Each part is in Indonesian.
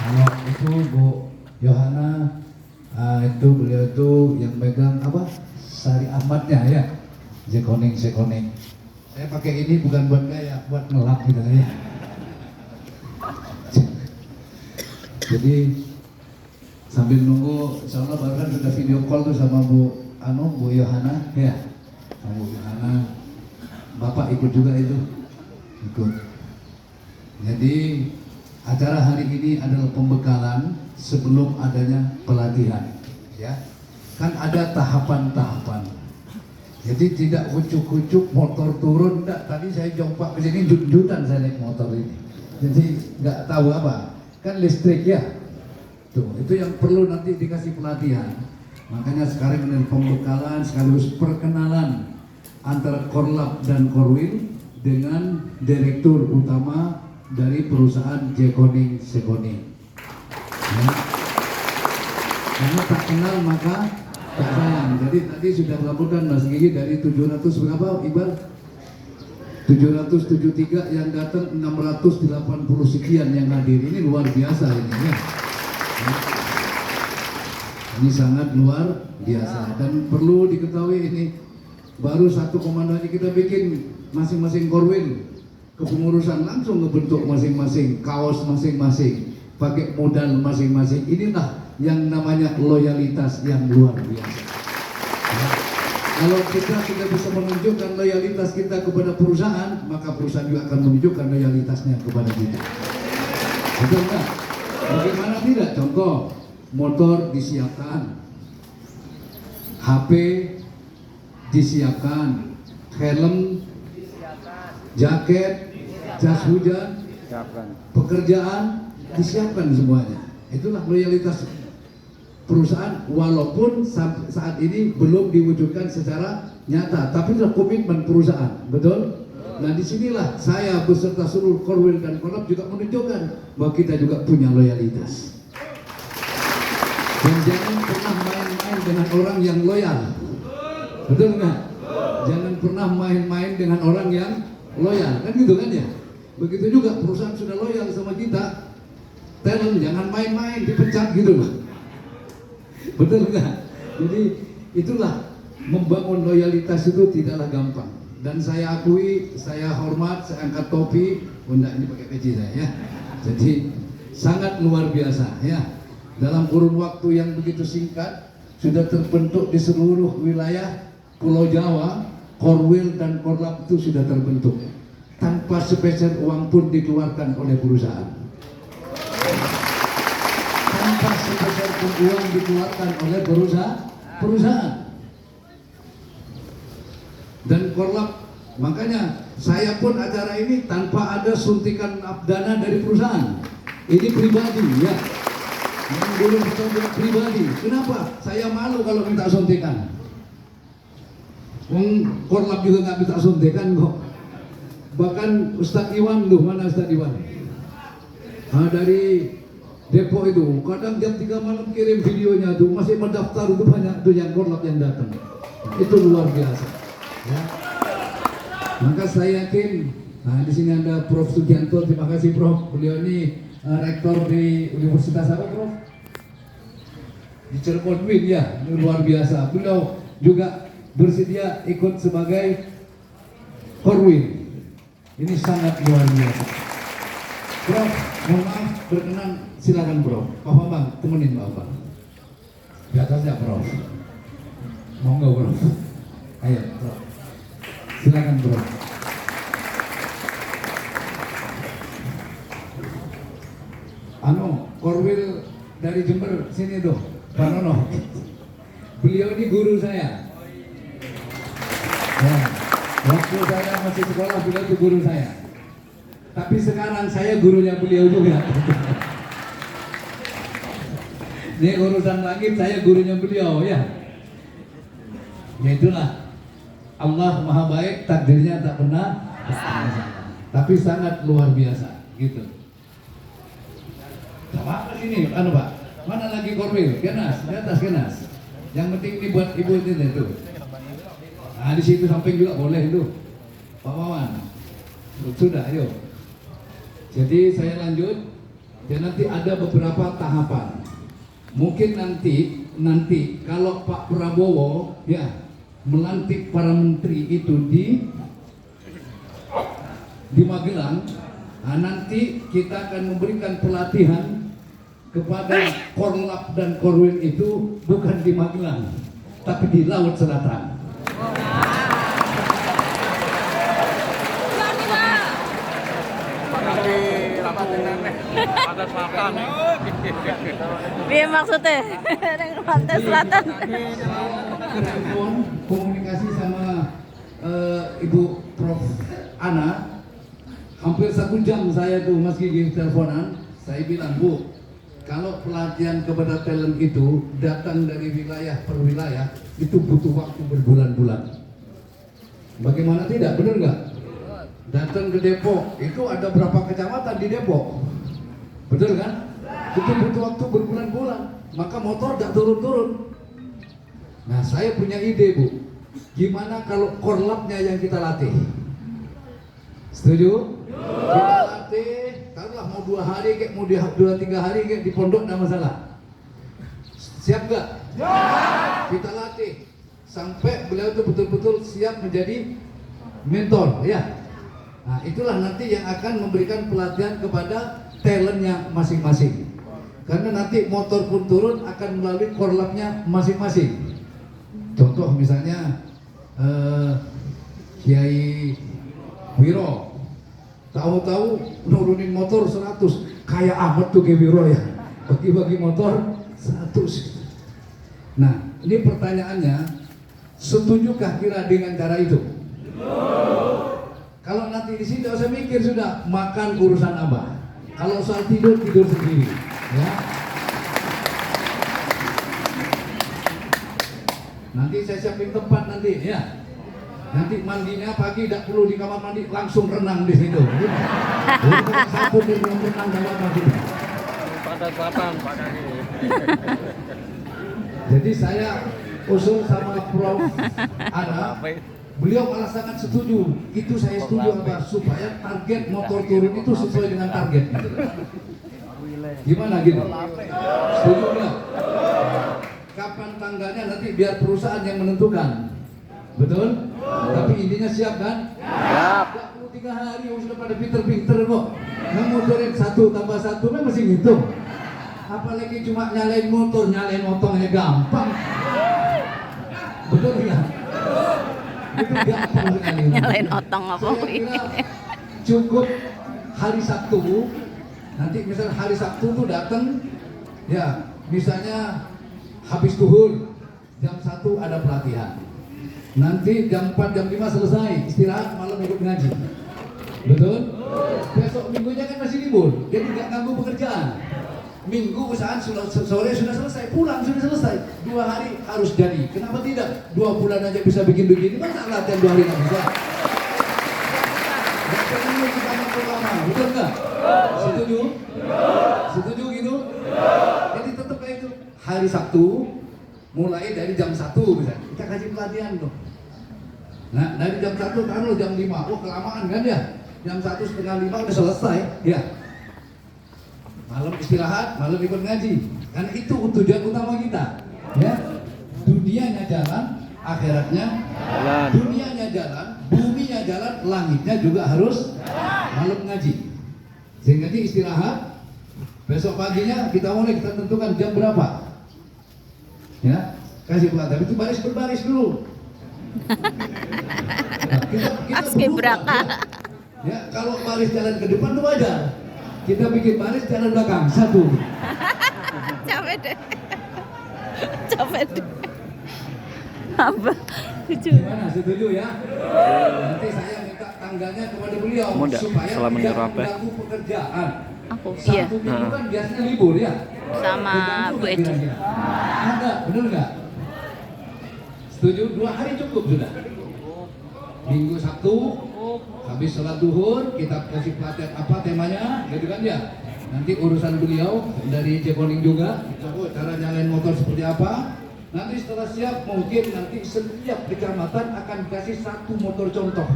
Kalau itu Bu Yohana, itu beliau itu yang megang apa? Sari Ahmadnya ya, Jekoning. Saya pakai ini bukan buat gaya, buat ngelap gitu ya. Jadi sambil nunggu, insya Allah baru kan sudah video call tuh sama Bu Yohana ya, sama Bu Yohana. Bapak ikut juga itu, ikut. Jadi acara hari ini adalah pembekalan sebelum adanya pelatihan, ya. Kan ada tahapan-tahapan. Jadi tidak ucuk-ucuk motor turun, enggak. Tadi saya jongpak ke sini jut-jutan saya naik motor ini. Jadi nggak tahu apa. Kan listrik ya. Tuh, itu yang perlu nanti dikasih pelatihan. Makanya sekarang ini pembekalan sekaligus perkenalan antara Korlap dan Korwil dengan direktur utama dari perusahaan Jekoning Sekoning. Ya. Karena tak kenal maka tak sayang. Jadi tadi sudah melaporkan Mas Gigi dari 700 berapa Iqbal? 773 yang datang, 680 sekian yang hadir. Ini luar biasa ini ya. Ini sangat luar biasa dan perlu diketahui ini baru satu komando aja kita bikin masing-masing korwil kepengurusan langsung ngebentuk masing-masing kaos masing-masing pakai modal masing-masing. Inilah yang namanya loyalitas yang luar biasa. Ya. Kalau kita tidak bisa menunjukkan loyalitas kita kepada perusahaan, maka perusahaan juga akan menunjukkan loyalitasnya kepada kita. Betul nggak? Bagaimana tidak? Contoh, motor disiapkan, HP disiapkan, helm, jaket, jas hujan, pekerjaan disiapkan semuanya. Itulah loyalitas perusahaan walaupun saat ini belum diwujudkan secara nyata, tapi sudah komitmen perusahaan, betul? Nah disinilah saya beserta seluruh Korwil dan Korlap juga menunjukkan bahwa kita juga punya loyalitas. Dan jangan pernah main-main dengan orang yang loyal, betul nggak? Jangan pernah main-main dengan orang yang loyal, kan gitu kan ya? Begitu juga perusahaan sudah loyal sama kita, talent jangan main-main dipecat gitu loh. Betul nggak? Jadi itulah membangun loyalitas itu tidaklah gampang. Dan saya akui, saya hormat, saya angkat topi. Enggak, ini pakai peci saya ya. Jadi sangat luar biasa ya. Dalam kurun waktu yang begitu singkat sudah terbentuk di seluruh wilayah Pulau Jawa, Korwil dan Korlap itu sudah terbentuk tanpa sepeser uang pun dikeluarkan oleh perusahaan. Tanpa sepeser pun uang dikeluarkan oleh perusahaan. Dan Korlap, makanya saya pun acara ini tanpa ada suntikan dana dari perusahaan. Ini pribadi ya. Yang belum suntikan pribadi. Kenapa? Saya malu kalau minta suntikan. Korlap juga nggak minta suntikan kok. Bahkan Ustadz Iwan tuh, mana Ustadz Iwan? Nah, dari Depok itu, kadang jam 3 malam kirim videonya tuh, masih mendaftar itu banyak tuh yang Korlap yang datang. Itu luar biasa. Ya. Maka saya yakin, nah di sini ada Prof Sugianto, terima kasih Prof. Beliau ini rektor di Universitas apa Prof? Di Cirebon Win ya, luar biasa. Beliau juga bersedia ikut sebagai Korwil. Ini sangat luar biasa. Prof, mohon maaf berkenan, silakan Prof. Pak Bambang, temenin Bapak. Di atasnya Prof. Monggo Prof. Ayo Prof. Silakan Bro. Korwil dari Jember sini tuh, Pak Nono. Beliau ini guru saya. Ya, waktu saya masih sekolah beliau itu guru saya. Tapi sekarang saya gurunya beliau juga. Ini urusan langit saya gurunya beliau ya. Ya itulah. Allah Maha Baik, takdirnya tak pernah tapi sangat luar biasa gitu. Coba ke sini, Pak. Mana lagi Korwil? Kenas, di atas Kenas. Yang penting ini buat ibu ini tuh. Nah di situ samping juga boleh itu. Pak Wawan. Sudah, ayo. Jadi saya lanjut. Dan nanti ada beberapa tahapan. Mungkin nanti kalau Pak Prabowo ya melantik para menteri itu di Magelang, nah, nanti kita akan memberikan pelatihan kepada Korlap dan Korwil itu bukan di Magelang, tapi di Laut Selatan. Pantai Selatan. Iya maksudnya dengan Pantai Selatan. Telepon komunikasi sama Ibu Prof Ana, hampir 1 jam saya tuh Mas Gigi teleponan. Saya bilang, Bu, kalau pelatihan kepada talent itu datang dari wilayah per wilayah itu butuh waktu berbulan-bulan. Bagaimana tidak? Benar nggak? Datang ke Depok, itu ada berapa kecamatan di Depok? Betul kan? Itu butuh waktu berbulan-bulan, maka motor tidak turun-turun. Nah, saya punya ide, Bu. Gimana kalau korlapnya yang kita latih? Setuju? Kita latih, taruhlah mau 2 hari kayak mau 2-3 hari kayak di pondok, tidak masalah. Siap nggak? Kita latih sampai beliau itu betul-betul siap menjadi mentor, ya. Nah, itulah nanti yang akan memberikan pelatihan kepada talentnya masing-masing. Karena nanti motor pun turun akan melalui korlapnya masing-masing. Contoh misalnya Kiai Wiro, tahu-tahu nurunin motor 100, kayak amat tuh Kiai Wiro ya, bagi-bagi motor 100. Nah, ini pertanyaannya, setujukah kira dengan cara itu? Kalau nanti di sini tidak usah mikir, sudah makan urusan Abah. Kalau soal tidur sendiri, ya. Nanti saya siapin tempat nanti, ya. Nanti mandinya pagi tidak perlu di kamar mandi, langsung renang di situ. Bukan sabun di ruang renang dalam mandi. Pantai Selatan, Pak Kaki. Jadi saya usul sama Prof Ana. Beliau malah sangat setuju. Itu saya setuju apa? Supaya target motor turun itu sesuai dengan target. Gimana gitu? Setuju nggak? Kapan tanggalnya nanti biar perusahaan yang menentukan. Betul? Tapi intinya siap kan? Siap. 23 hari sudah pada pinter-pinter kok. Memotorin 1 tambah 1 memang masih ngitung. Apalagi cuma nyalain motor, nyalain otongnya gampang. Betul nggak? Itu gampang sekali. Nyalain otong apa? Saya kira cukup hari Sabtu. Nanti misal hari Sabtu tuh datang, ya misalnya habis zuhur jam 1 ada pelatihan. Nanti jam 4 jam 5 selesai istirahat, malam ikut ngaji. Betul? Besok minggunya kan masih libur, jadi nggak ganggu pekerjaan. Minggu usahaan sore sudah selesai, pulang sudah selesai. 2 hari harus jadi. Kenapa tidak? 2 bulan aja bisa bikin begini. Masa latihan 2 hari nggak bisa? Nggak perlu kita ngatur lama, betul nggak? Setuju? Setuju gitu? Jadi tetap kayak itu. Hari Sabtu, mulai dari jam 1 misalnya. Kita kasih pelatihan tuh. Nah, dari jam 1 taruh jam 5. Oh, kelamaan kan ya? Jam 1 setengah 5 udah selesai. Ya. Malam istirahat, malam ikut ngaji. Karena itu tujuan utama kita. Ya, dunianya jalan, akhiratnya jalan. Dunianya jalan, buminya jalan, langitnya juga harus malam ngaji. Sehingga ngaji istirahat. Besok paginya kita mulai, kita tentukan jam berapa. Ya, kasih pelatihan. Itu baris berbaris dulu. Nah, kita beraka. Ya, kalau baris jalan ke depan itu wajar. Kita bikin baris jalan belakang 1. Capek deh. Capek deh. Apa? Lucu. Gimana? Setuju ya? Nanti saya minta tanggalnya kepada beliau supaya tidak mengganggu pekerjaan. Aku, Sabtu iya. Minggu kan biasanya libur ya. Sama Bu Eci. Ada, benar nggak? Setuju? 2 hari cukup sudah. Minggu Sabtu, habis sholat duhur kita kasih pelatihan apa temanya, gitu kan ya. Nanti urusan beliau dari Jeponing juga, cara nyalain motor seperti apa. Nanti setelah siap mungkin nanti setiap kecamatan akan dikasih 1 motor contoh.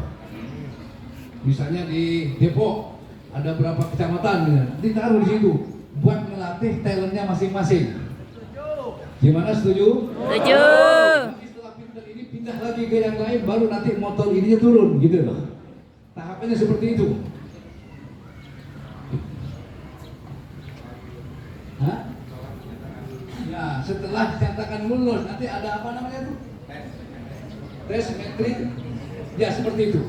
Misalnya di Depok ada berapa kecamatan, ditaruh di situ. buat melatih talentnya masing-masing. Gimana, setuju? Setuju. Nanti setelah pindah ini pindah lagi ke yang lain, baru nanti motor ininya turun gitu loh. Tahapannya seperti itu. Hah? Ya, setelah dinyatakan lulus, nanti ada apa namanya tuh? Tes metrik. Ya, seperti itu.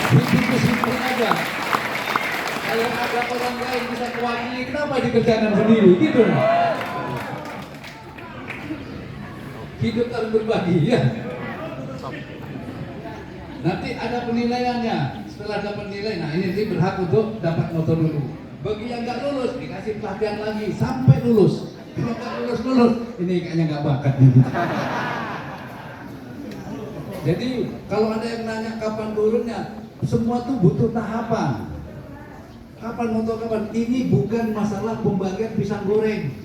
Itu simpel aja. Kalau ada orang lain bisa mewakili, kenapa dikerjakan sendiri? Gitu. Hidup harus berbagi, ya. Nanti ada penilaiannya. Setelah dapat nilai, nah ini nanti berhak untuk dapat motor dulu. Bagi yang nggak lulus, dikasih pelatihan lagi sampai lulus. Kalau nggak lulus, ini kayaknya nggak bakat gitu. Jadi kalau ada yang nanya kapan turunnya, semua tuh butuh tahapan. Kapan motor kapan? Ini bukan masalah pembagian pisang goreng.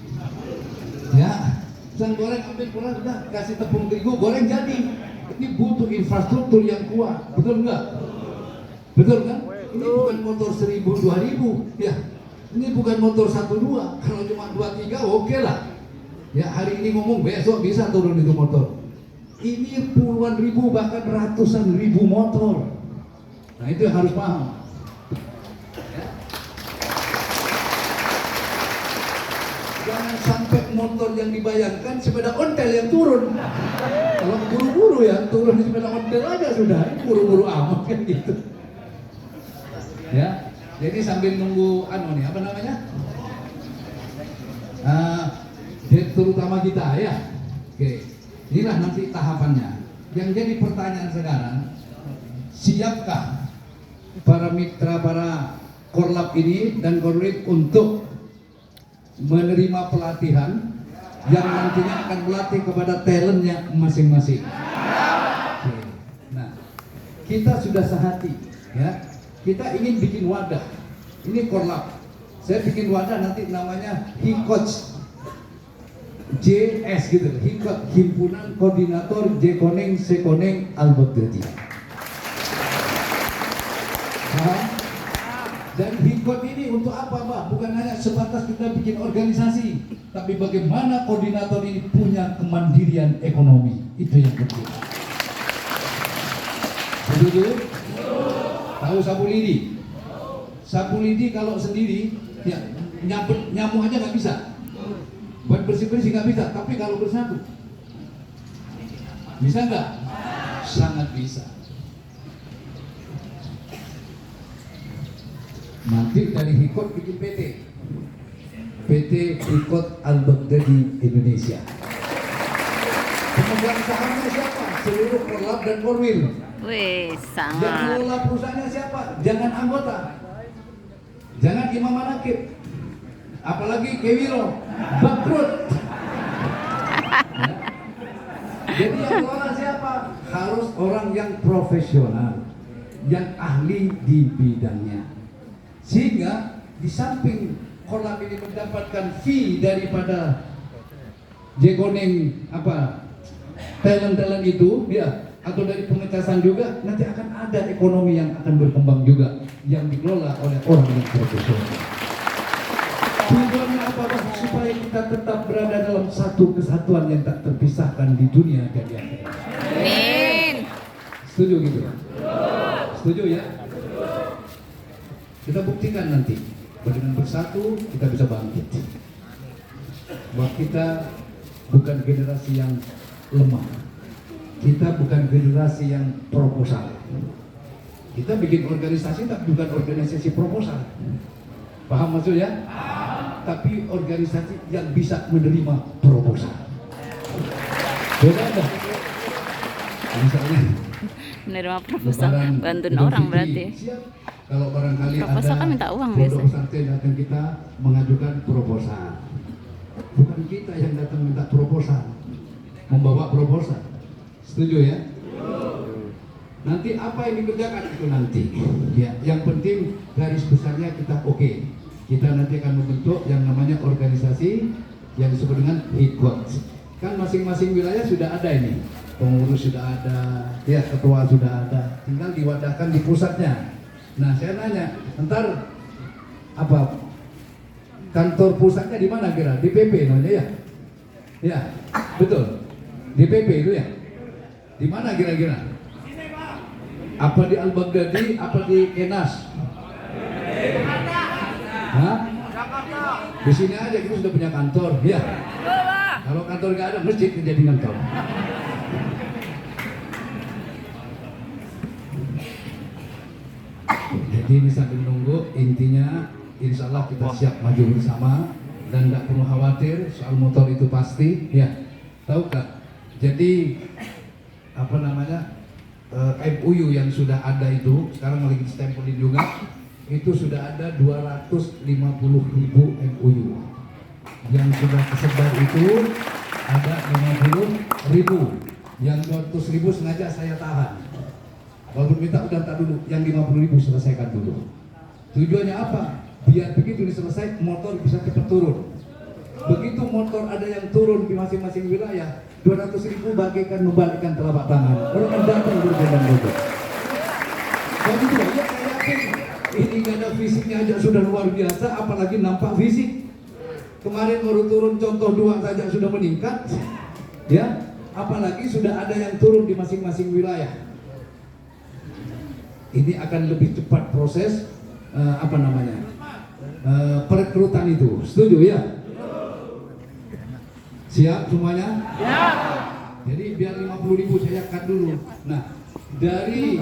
Ya, pisang goreng ambil pulang udah kasih tepung terigu goreng jadi. Ini butuh infrastruktur yang kuat, betul nggak? Betul kan? Ini bukan motor 1000 2000, ya. Ini bukan motor 1 2. Kalau cuma 2 3 oke lah. Ya hari ini ngomong besok bisa turun itu motor. Ini puluhan ribu bahkan ratusan ribu motor. Nah itu yang harus paham. Ya. Jangan sampai motor yang dibayangkan sepeda ontel yang turun. Kalau buru-buru ya turun di sepeda ontel aja sudah. Buru-buru amat kan gitu. Ya, jadi sambil nunggu apa namanya? Direktur utama kita ya. Oke, inilah nanti tahapannya. Yang jadi pertanyaan sekarang, siapkah para mitra, para korlap ini dan korwit untuk menerima pelatihan yang nantinya akan melatih kepada talentnya masing-masing. Oke. Nah, kita sudah sehati, ya. Kita ingin bikin wadah. Ini korlap. Saya bikin wadah nanti namanya Hikots JS gitu. Hikot Himpunan Koordinator Jekoneng Sekoneng Albert. Dan Hikot ini untuk apa, Pak? Bukan hanya sebatas kita bikin organisasi, tapi bagaimana koordinator ini punya kemandirian ekonomi. Itu yang penting. Setuju? Tahu sapu lidi? Sapu lidi kalau sendiri, ya nyamuk aja nggak bisa. Buat bersih-bersih nggak bisa. Tapi kalau bersatu, bisa nggak? Sangat bisa. Nanti dari Hikot bikin PT Hikot Al-Baghdadi Indonesia. Pemegang sahamnya siapa? Seluruh korlap dan korwil. Wih, Yang sangat. mengelola perusahaannya siapa? Jangan anggota, jangan imam manakib, apalagi kewiro, bangkrut. Ya. Jadi yang mengelola siapa? Harus orang yang profesional, yang ahli di bidangnya. Sehingga di samping korlap ini mendapatkan fee daripada Jekoneng talent itu, ya. Atau dari pengecasan juga, nanti akan ada ekonomi yang akan berkembang juga yang dikelola oleh orang yang profesional. Tujuannya apa? Supaya kita tetap berada dalam satu kesatuan yang tak terpisahkan di dunia dan di akhirat. Amin. Setuju gitu? Setuju ya? Kita buktikan nanti dengan bersatu kita bisa bangkit. Bahwa kita bukan generasi yang lemah. Kita bukan generasi yang proposal. Kita bikin organisasi tapi bukan organisasi proposal. Paham maksudnya? Tapi organisasi yang bisa menerima proposal. Beda enggak? Misalnya Menerima proposal, Lebaran bantuin Idul orang Fitri, berarti. siap. Kalau barangkali Proposal ada kan minta uang pondok biasa. pesantren datang kita mengajukan proposal. Bukan kita yang datang minta proposal, membawa proposal. Setuju ya? Nanti apa yang dikerjakan itu nanti. Ya, yang penting garis besarnya kita oke. Kita nanti akan membentuk yang namanya organisasi yang disebut dengan Hikot. Kan masing-masing wilayah sudah ada ini. pengurus sudah ada, ya ketua sudah ada, tinggal diwadahkan di pusatnya. Nah saya nanya, ntar apa kantor pusatnya di mana kira? Di PP namanya ya? Ya, betul. Di PP itu ya? Di mana kira-kira? Apa di Al-Baghdadi? Apa di Kenas? Hah? Di sini aja kita sudah punya kantor, ya. Kalau kantor nggak ada, masjid menjadi kantor. Jadi ini sambil menunggu, intinya insya Allah kita siap maju bersama dan nggak perlu khawatir soal motor itu pasti, ya. Tahu nggak? Jadi apa namanya MUU yang sudah ada itu sekarang lagi stempelin juga, itu sudah ada 250.000 MUU yang sudah tersebar itu ada 50.000, yang 200.000 sengaja saya tahan. Walaupun minta udah tak dulu, yang 50.000 selesaikan dulu. Tujuannya apa? Biar begitu selesai motor bisa cepat turun. Begitu motor ada yang turun di masing-masing wilayah, 200.000 bagaikan membalikkan telapak tangan. Orang akan datang berbeda motor. Kalau gitu ya, saya yakin ini nggak ada fisiknya aja sudah luar biasa, apalagi nampak fisik. Kemarin baru turun contoh 2 saja sudah meningkat, ya. Apalagi sudah ada yang turun di masing-masing wilayah. Ini akan lebih cepat proses perekrutan itu. Setuju ya? Siap semuanya? Ya. Jadi biar 50.000 saya cut dulu. Nah, dari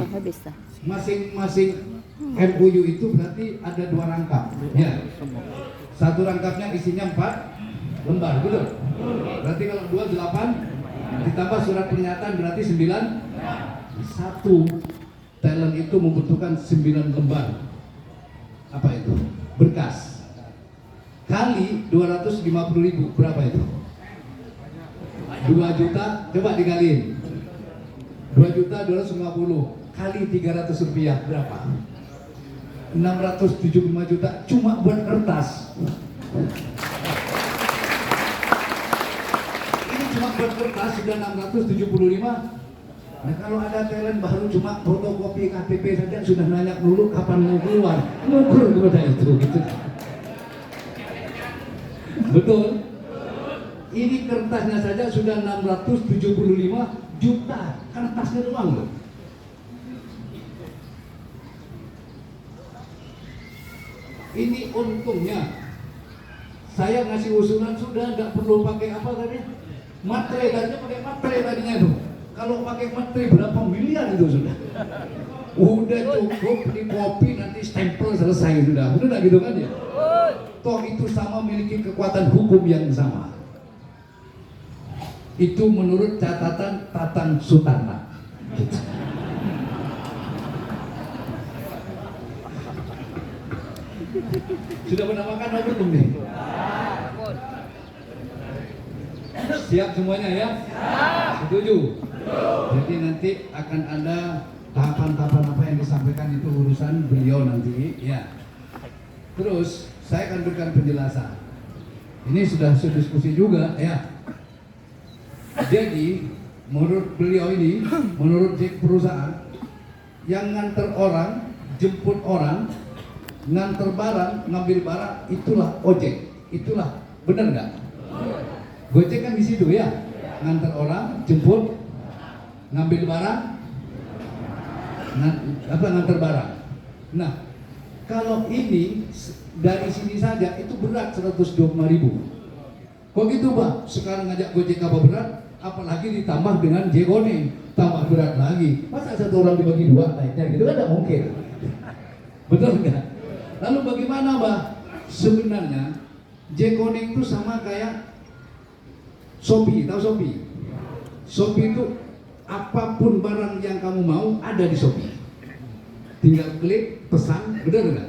masing-masing MUU itu berarti ada 2 rangkap. Ya. Satu rangkapnya isinya 4 lembar, betul? Berarti kalau 2 8 ditambah surat pernyataan berarti 9. Satu talent itu membutuhkan 9 lembar. Apa itu? Berkas. Kali 250.000 berapa itu? 2 juta, coba dikaliin 2.250.000 kali 300 rupiah berapa? 675 juta cuma buat kertas. Ini cuma buat kertas sudah 675. Nah kalau ada talent baru cuma fotokopi KTP saja sudah nanya dulu kapan mau keluar, ngukur kepada itu gitu. Betul? Ini kertasnya saja sudah 675 juta, kertasnya doang loh. Ini untungnya saya ngasih usulan sudah nggak perlu pakai apa tadi? Matre, tadinya pakai matre tadinya tuh. Kalau pakai matre berapa miliar itu sudah? Udah cukup di kopi nanti stempel selesai sudah. Udah gitu kan ya? Toh itu sama memiliki kekuatan hukum yang sama. Itu menurut catatan Tatang Sutana. Sudah pernah makan apa belum nih? Siap semuanya ya? Setuju? Jadi nanti akan ada tahapan-tahapan apa yang disampaikan itu urusan beliau nanti ya. Terus saya akan berikan penjelasan. Ini sudah diskusi juga ya. Jadi menurut beliau ini, menurut perusahaan yang nganter orang, jemput orang, nganter barang, ngambil barang, itulah ojek. Itulah benar nggak? Gojek kan di situ ya, nganter orang, jemput, ngambil barang, nganter barang. Nah, kalau ini dari sini saja itu berat 125.000. Kok gitu Pak? Sekarang ngajak Gojek apa berat? Apalagi ditambah dengan Jekoning, tambah berat lagi. Masa satu orang dibagi 2 naiknya gitu kan tidak mungkin. Betul nggak? Lalu bagaimana Pak? Sebenarnya Jekoning itu sama kayak Shopee, tahu Shopee? Shopee itu apapun barang yang kamu mau ada di Shopee. Tinggal klik, pesan, benar nggak?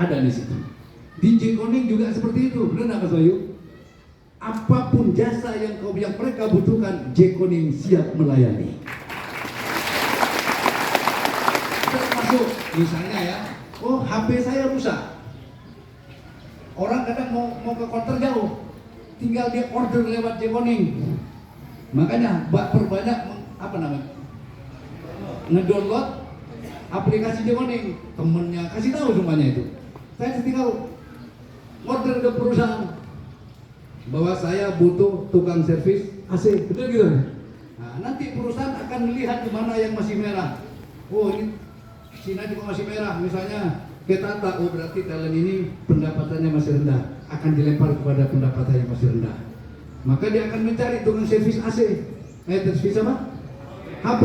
Ada di situ. Di Jekoning juga seperti itu, benar nggak Mas Bayu? Apapun jasa yang mereka butuhkan, Jekoning siap melayani. Termasuk misalnya ya, oh HP saya rusak. Orang kadang mau ke konter jauh, tinggal dia order lewat Jekoning. Makanya perbanyak apa namanya, ngedownload aplikasi Jekoning, temennya kasih tahu semuanya itu. Saya tinggal order ke perusahaan bahwa saya butuh tukang servis AC, betul gitu. Nah, nanti perusahaan akan melihat di mana yang masih merah. Oh, ini Cina juga masih merah, misalnya kita tahu berarti talent ini pendapatannya masih rendah, akan dilempar kepada pendapatan yang masih rendah. Maka dia akan mencari tukang servis AC, servis apa? HP.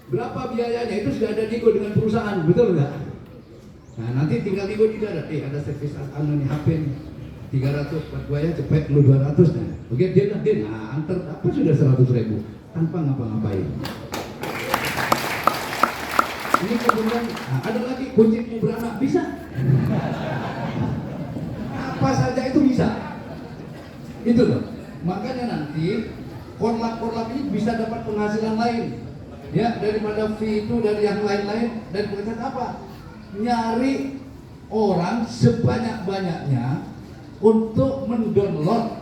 Berapa biayanya itu sudah ada nego dengan perusahaan, betul nggak? Nah nanti tinggal nego di darat, ada servis nih HP nih 300 buat gua ya, cepet lu 200 nih. Oke dia nah antar apa sudah 100.000 tanpa ngapa-ngapain. Ini kemudian ada lagi kunci beranak bisa. Apa saja itu bisa. Itu loh. Makanya nanti korlap ini bisa dapat penghasilan lain. Ya, daripada fee itu dari yang lain-lain, dan bukan apa? Nyari orang sebanyak-banyaknya untuk mendownload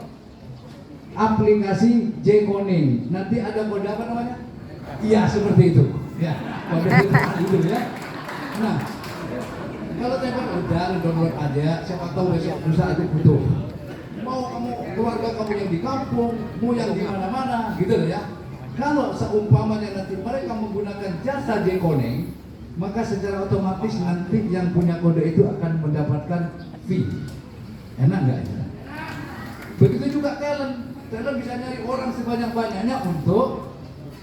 aplikasi Jekoning. Nanti ada kode apa namanya? Iya, seperti itu. Ya, kode itu ya. Nah, kalau teman udah download aja, siapa tahu besok lusa itu butuh. Mau kamu keluarga kamu yang di kampung, mau yang di mana-mana, gitu loh ya. Kalau seumpamanya nanti mereka menggunakan jasa Jekoning, maka secara otomatis nanti yang punya kode itu akan mendapatkan fee. Enak nggak itu? Begitu juga talent bisa nyari orang sebanyak-banyaknya untuk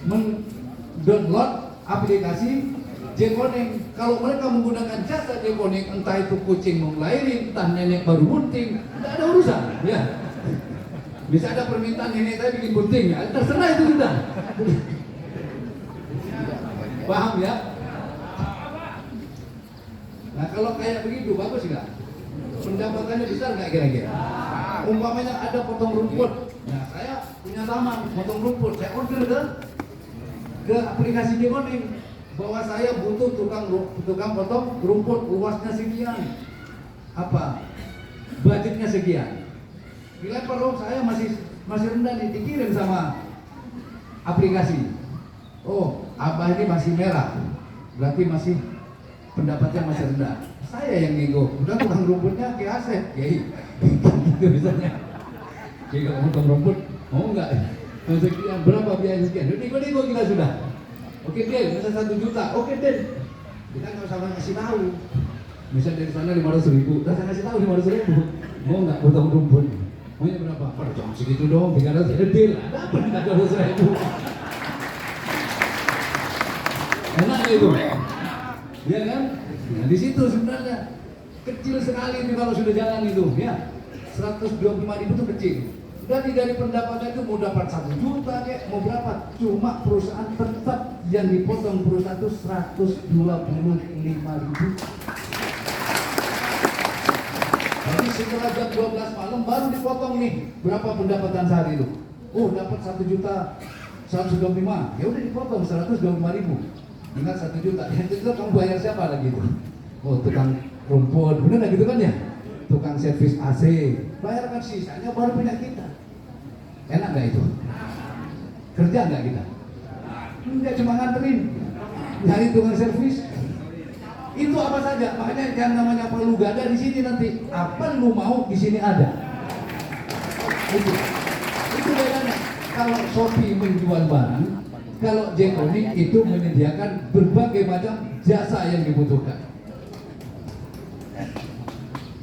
mendownload aplikasi Jekoning. Kalau mereka menggunakan jasa Jekoning, entah itu kucing mau ngelahirin, entah nenek baru bunting, tidak ada urusan, ya. Bisa ada permintaan nenek saya bikin bunting, ya terserah itu sudah. Paham ya? Nah kalau kayak begitu bagus nggak? Pendapatannya besar nggak kira-kira? Umpamanya ada potong rumput, nah saya punya taman potong rumput, saya order ke aplikasi Jekoning bahwa saya butuh tukang potong rumput, luasnya sekian, apa budgetnya sekian. Dilempar dong, saya masih rendah nih, dikirim sama aplikasi. Oh, abah ini masih merah, berarti masih pendapatnya masih rendah. Saya yang nego, udah tukang rumputnya ke Asep, gitu misalnya. Kalau potong rumput, mau nggak? Sekian, berapa biaya sekian? Nego kita sudah. Oke Den, misal 1 juta, oke Den. Kita nggak usah ngasih tahu. Misal dari sana 500.000, udah saya kasih tahu 500.000. Mau nggak potong rumput? Maunya berapa? Per jam segitu dong, 300 deal. Dapat 300.000. Enak itu, ya kan? Nah di situ sebenarnya kecil sekali itu kalau sudah jalan itu, ya. 125.000 itu kecil. Dari pendapatnya itu mau dapat 1 juta kayak mau berapa? Cuma perusahaan tetap yang dipotong perusahaan itu 125.000. Jadi setelah jam 12 malam baru dipotong nih berapa pendapatan sehari itu. Oh dapat 1.125.000, ya udah dipotong 125.000. Ingat 1 juta, yang itu kamu bayar siapa lagi itu? Oh tukang rumput, bener nggak gitu kan ya? Tukang servis AC, bayarkan sisanya baru punya kita. Enak nggak itu? Kerja nggak kita? Enggak, cuma nganterin, nyari tukang servis. Itu apa saja, makanya yang namanya perlu gada di sini nanti. Apa lu mau di sini ada. Itu bedanya. Kalau Shopee menjual barang, kalau Jekoning itu menyediakan berbagai macam jasa yang dibutuhkan.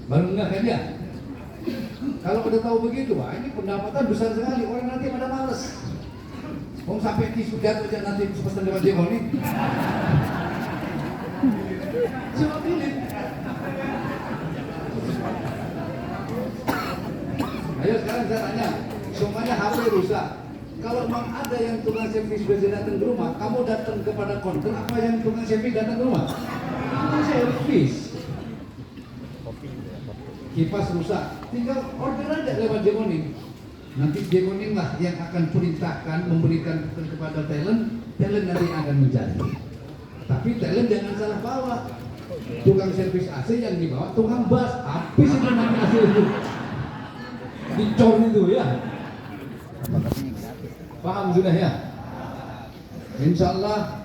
Baru enggak kan ya? Kalau udah tahu begitu, wah ini pendapatan besar sekali. Orang nanti pada males. Mau sampai tisu jatuh aja nanti pesan dengan Jekoning. Coba pilih. Ayo sekarang saya tanya, semuanya HP rusak. Kalau memang ada yang tukang servis bisa datang ke rumah, kamu datang kepada counter apa yang tukang servis datang ke rumah? Tukang servis. Kipas rusak, tinggal order aja lewat Jekoning. Nanti Jekoning lah yang akan perintahkan memberikan kepada talent nanti akan mencari. Tapi talent jangan salah bawa. Tukang servis AC yang dibawa tukang bas, habis itu nanti AC itu. Dicor itu ya. Paham sudah ya? Insya Allah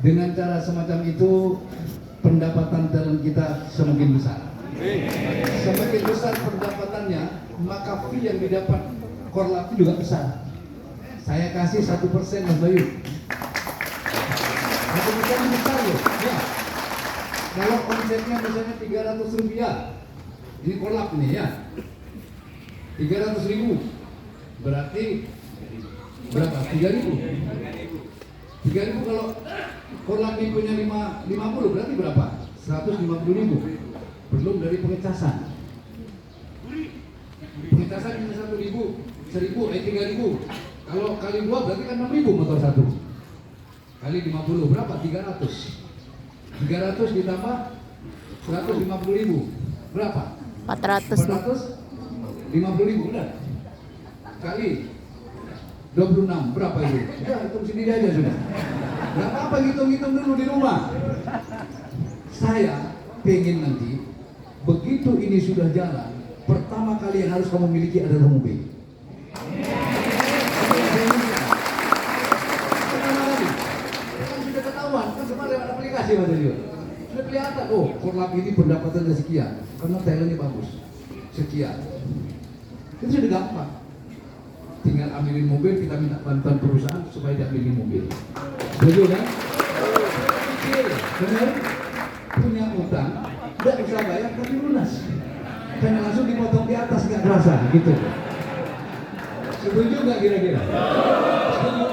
dengan cara semacam itu pendapatan talent kita semakin besar. Semakin besar pendapatannya, maka fee yang didapat Korlap juga besar. Saya kasih 1% Mas Bayu. 1% besar loh. Ya. Kalau omsetnya misalnya 300 rupiah, ini Korlap nih ya. 300 ribu, berarti berapa? 3.000. 3.000 kalau Korlap ini punya 50 berarti berapa? 150.000. Belum dari pengecasan. Pengecasan ini 1.000, 3.000. Kalau kali 2 berarti kan 6.000 motor satu. Kali 50 berapa? 300. 300 ditambah 150.000 berapa? 450.000 udah. Kali 26 berapa itu? Ya hitung sendiri aja sudah. Gak apa-apa hitung-hitung dulu di rumah. Saya pengen nanti begitu ini sudah jalan, pertama kali yang harus kamu miliki adalah mobil. Pertama kali, kan sudah ketahuan, kan kemarin lewat aplikasi Mas Dio. Sudah kelihatan, oh Korlap ini pendapatannya sekian, karena talentnya bagus, sekian. Itu sudah gampang. Tinggal ambilin mobil, kita minta bantuan perusahaan supaya dia ambilin mobil. Setuju kan? Benar? Punya utang, tidak usah bayar tapi lunas. Karena langsung dipotong di atas, nggak kerasa gitu. Setuju nggak kira-kira? Setuju?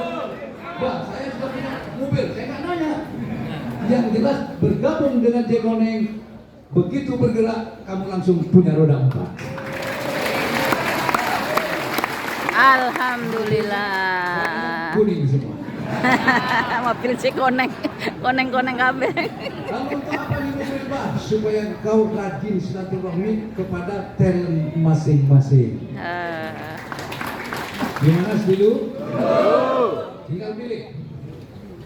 Bah, saya sudah punya mobil, saya nggak nanya. Yang jelas bergabung dengan Jekoneng, begitu bergerak, kamu langsung punya roda 4. Alhamdulillah. Kuning semua. Mobil si koneng kabeh. Lalu untuk apa nih mobil Pak? Supaya kau rajin silaturahmi kepada talent masing-masing. Gimana dulu? Tinggal pilih.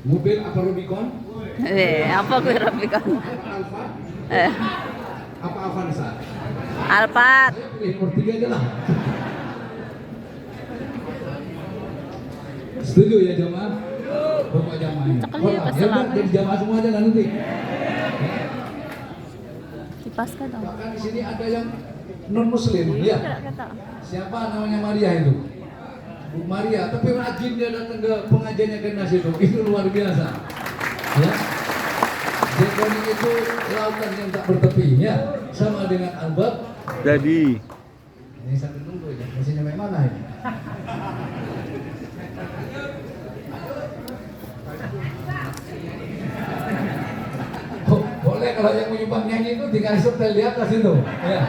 Mobil apa Rubicon? Apa gue Rubicon? Apa Alfa? Apa Avanza? Alphard. Saya pilih nomor 3 aja lah. Setuju ya jamaah? Bapak jamaahnya. Cekali ya, Ya udah, jadi jamaah semua aja lah nanti. Dipaskan dong. Bahkan di sini ada yang non muslim, ya. Kata. Siapa namanya Maria itu? Bu Maria, tapi rajin dia datang ke pengajiannya Kenas itu luar biasa. Ya. Jekoneng itu lautan yang tak bertepi, ya. Sama dengan Albert. Jadi Ini sambil nunggu ya, masih nyampe mana ini? Oh, boleh kalau yang mau nyumbang nyanyi itu dikasih setel di atas itu, ya.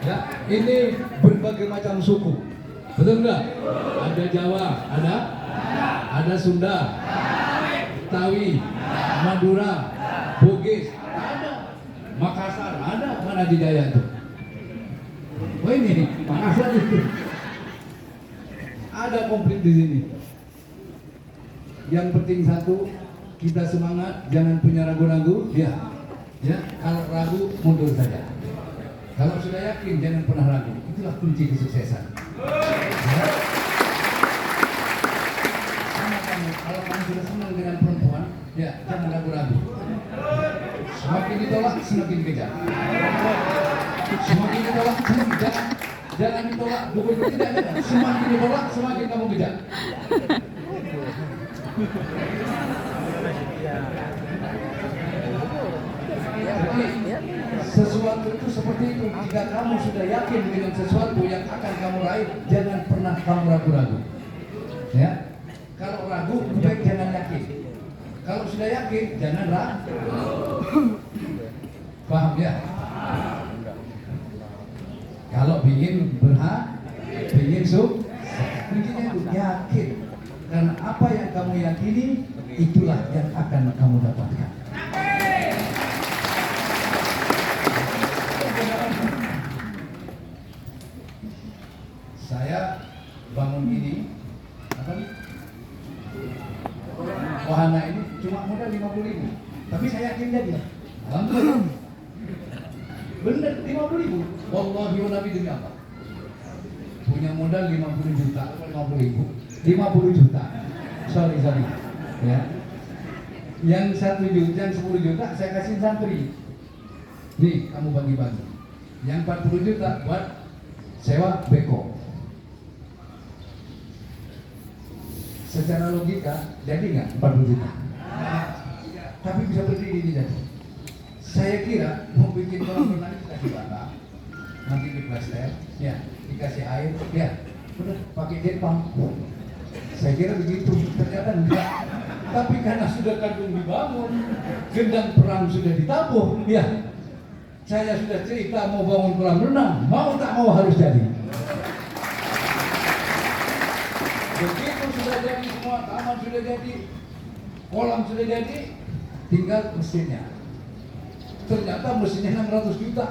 Ya, ini berbagai macam suku, betul enggak? Ada Jawa, ada Sunda, Betawi, Madura, Bugis, ada, Makassar, ada, mana di Jaya itu? Oh ini Makassar itu, ada komplit di sini. Yang penting satu, kita semangat, jangan punya ragu-ragu, ya. Ya, kalau ragu mundur saja. Kalau sudah yakin jangan pernah ragu. Itulah kunci kesuksesan. Ya. Sama kamu, kalau kamu sudah senang dengan perempuan, ya jangan ragu-ragu. Semakin ditolak, semakin kejar. Semakin ditolak, semakin kejar. Jangan ditolak, bukan tidak ada. Semakin ditolak, semakin kamu kejar. Jadi sesuatu itu seperti itu. Jika kamu sudah yakin dengan sesuatu yang akan kamu raih, jangan pernah kamu ragu-ragu. Ya, kalau ragu, baik jangan yakin. Kalau sudah yakin, jangan ragu. Paham ya? Kalau ingin ingin kuncinya itu yakin. Karena apa yang kamu yakini, itulah yang akan kamu dapatkan. Saya bangun ini, apa nih? Wahana ini cuma modal 50.000, tapi saya yakin jadi. Alhamdulillah. Bener 50.000. Wallahi wa nabi demi apa? Punya modal 50 juta, 50.000, 50 juta. Sorry. Ya. Yang 1 juta, yang 10 juta saya kasih santri. Nih, kamu bagi-bagi. Yang 40 juta buat sewa beko. Secara logika, jadi nggak 40 juta? Tapi bisa berdiri ini jadi. Saya kira mau bikin kolam renang dikasih bata, nanti diplaster, ya, dikasih air, ya, udah pakai jet pump. Saya kira begitu, ternyata enggak. Tapi karena sudah kandung dibangun, gendang perang sudah ditabur, ya. Saya sudah cerita mau bangun kolam renang, mau tak mau harus jadi. Begitu sudah jadi semua, taman sudah jadi, kolam sudah jadi, tinggal mesinnya. Ternyata mesinnya 600 juta.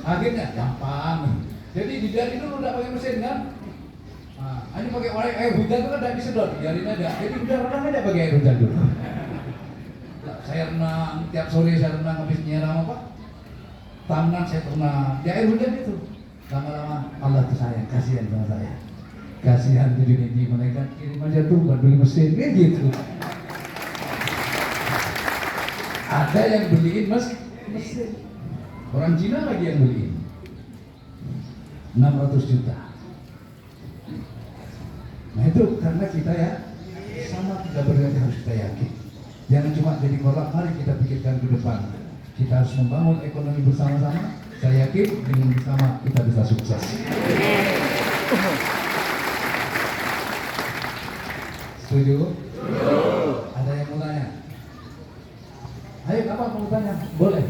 Akhirnya gampang. Jadi dari dulu udah pakai mesin kan? Nah, ini pakai air hujan itu kan tidak disedot, biarin aja. Jadi udah renang aja pakai air hujan dulu. Nah, saya renang, tiap sore saya renang habis nyiram apa? Taman saya renang, di air hujan itu. Lama-lama Allah tuh sayang, kasihan sama saya. Kasihan tuh di mereka kirim aja tuh buat beli mesin, kayak gitu. Ada yang beliin mesin. Orang Cina lagi yang beliin 600 juta. Nah itu karena kita ya sama tidak berarti harus kita yakin. Jangan cuma jadi kolak, mari kita pikirkan ke depan. Kita harus membangun ekonomi bersama-sama. Saya yakin dengan bersama kita bisa sukses. Setuju? Ada yang mau tanya? Ayo, apa mau tanya? Boleh.